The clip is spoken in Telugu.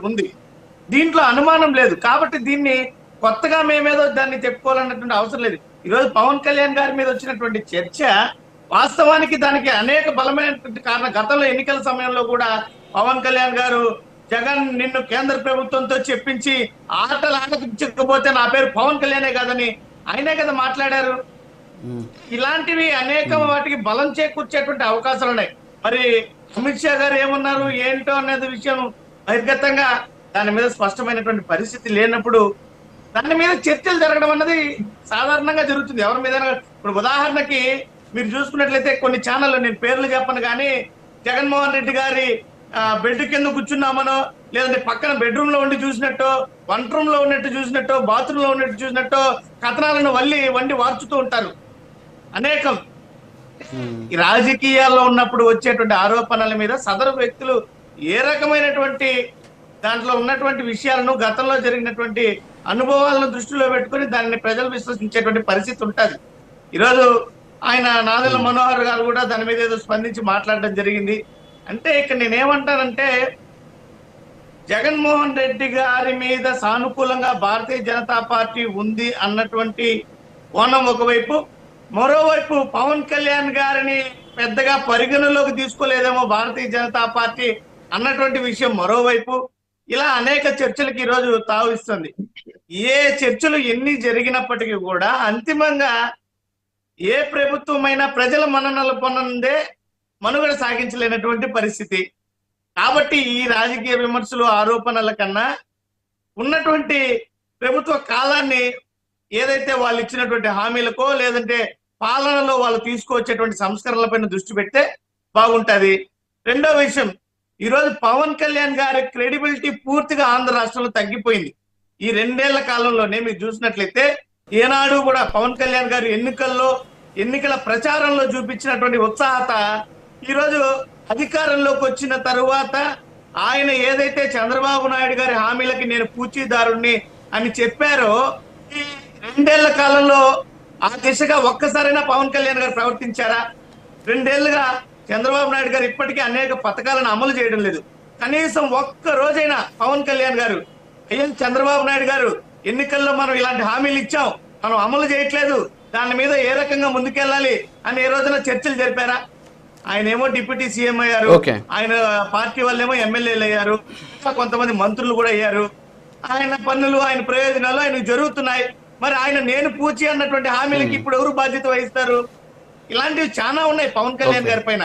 ఉంది. దీంట్లో అనుమానం లేదు. కాబట్టి దీన్ని కొత్తగా మేమేదో దాన్ని చెప్పుకోవాలన్నటువంటి అవసరం లేదు. ఈరోజు పవన్ కళ్యాణ్ గారి మీద వచ్చినటువంటి చర్చ వాస్తవానికి దానికి అనేక బలమైనటువంటి కారణం. గతంలో ఎన్నికల సమయంలో కూడా పవన్ కళ్యాణ్ గారు జగన్ నిన్ను కేంద్ర ప్రభుత్వంతో చెప్పించి ఆటలు ఆటకపోతే నా పేరు పవన్ కళ్యాణే కాదని ఆయనే కదా మాట్లాడారు. ఇలాంటివి అనేక వాటికి బలం చేకూర్చేటువంటి అవకాశాలు ఉన్నాయి. మరి అమిత్ షా గారు ఏమన్నారు ఏంటో అనేది విషయం బహిర్గతంగా దాని మీద స్పష్టమైనటువంటి పరిస్థితి లేనప్పుడు దాని మీద చర్చలు జరగడం అన్నది సాధారణంగా జరుగుతుంది. ఎవరి మీద ఇప్పుడు ఉదాహరణకి మీరు చూసుకున్నట్లయితే కొన్ని ఛానళ్ళు, నేను పేర్లు చెప్పను కానీ, జగన్మోహన్ రెడ్డి గారి బెడ్ కింద కూర్చున్నామనో, లేదంటే పక్కన బెడ్రూమ్ లో ఉండి చూసినట్టు, వంట రూమ్ లో ఉన్నట్టు చూసినట్టు, బాత్రూమ్ లో ఉన్నట్టు చూసినట్టు కథనాలను వండి వార్చుతూ ఉంటారు అనేకం. ఈ రాజకీయాల్లో ఉన్నప్పుడు వచ్చేటువంటి ఆరోపణల మీద సదరు వ్యక్తులు ఏ రకమైనటువంటి దాంట్లో ఉన్నటువంటి విషయాలను, గతంలో జరిగినటువంటి అనుభవాలను దృష్టిలో పెట్టుకుని దానిని ప్రజలు విశ్వసించేటువంటి పరిస్థితి ఉంటుంది. ఈరోజు ఆయన నాదెళ్ల మనోహర్ గారు కూడా దాని మీద ఏదో స్పందించి మాట్లాడడం జరిగింది. అంటే ఇక్కడ నేనేమంటానంటే, జగన్మోహన్ రెడ్డి గారి మీద సానుకూలంగా భారతీయ జనతా పార్టీ ఉంది అన్నటువంటి కోణం ఒకవైపు, మరోవైపు పవన్ కళ్యాణ్ గారిని పెద్దగా పరిగణలోకి తీసుకోలేదేమో భారతీయ జనతా పార్టీ అన్నటువంటి విషయం మరోవైపు, ఇలా అనేక చర్చలకు ఈరోజు తావిస్తుంది. ఏ చర్చలు ఎన్ని జరిగినప్పటికీ కూడా అంతిమంగా ఏ ప్రభుత్వమైనా ప్రజల మన్ననలు పొందే మనుగడ సాగించలేనటువంటి పరిస్థితి. కాబట్టి ఈ రాజకీయ విమర్శలు, ఆరోపణల కన్నా ఉన్నటువంటి ప్రభుత్వ కాలాన్ని, ఏదైతే వాళ్ళు ఇచ్చినటువంటి హామీలకో లేదంటే పాలనలో వాళ్ళు తీసుకువచ్చేటువంటి సంస్కరణలపైన దృష్టి పెడితే బాగుంటది. రెండో విషయం, ఈరోజు పవన్ కళ్యాణ్ గారి క్రెడిబిలిటీ పూర్తిగా ఆంధ్ర రాష్ట్రంలో తగ్గిపోయింది. ఈ 2 ఏళ్ల కాలంలోనే మీరు చూసినట్లయితే ఏనాడు కూడా పవన్ కళ్యాణ్ గారు ఎన్నికల ప్రచారంలో చూపించినటువంటి ఉత్సాహత ఈరోజు అధికారంలోకి వచ్చిన తరువాత ఆయన ఏదైతే చంద్రబాబు నాయుడు గారి హామీలకి నేను పూచీదారుణ్ణి అని చెప్పారో, ఈ 2 ఏళ్ల కాలంలో ఆ దిశగా ఒక్కసారైనా పవన్ కళ్యాణ్ గారు ప్రవర్తించారా? 2 ఏళ్లుగా చంద్రబాబు నాయుడు గారు ఇప్పటికీ అనేక పథకాలను అమలు చేయడం లేదు. కనీసం ఒక్క రోజైనా పవన్ కళ్యాణ్ గారు, అయ్యో చంద్రబాబు నాయుడు గారు ఎన్నికల్లో మనం ఇలాంటి హామీలు ఇచ్చాం, మనం అమలు చేయట్లేదు, దాని మీద ఏ రకంగా ముందుకెళ్ళాలి అని ఏ రోజున చర్చలు జరిపారా? ఆయన ఏమో డిప్యూటీ సీఎం అయ్యారు, ఆయన పార్టీ వాళ్ళేమో ఎమ్మెల్యేలు అయ్యారు, కొంతమంది మంత్రులు కూడా అయ్యారు. ఆయన పన్నులు, ఆయన ప్రయోజనాలు ఆయనకు జరుగుతున్నాయి. మరి ఆయన నేను పూచి అన్నటువంటి హామీలకి ఇప్పుడు ఎవరు బాధ్యత వహిస్తారు? ఇలాంటివి చాలా ఉన్నాయి పవన్ కళ్యాణ్ గారి పైన.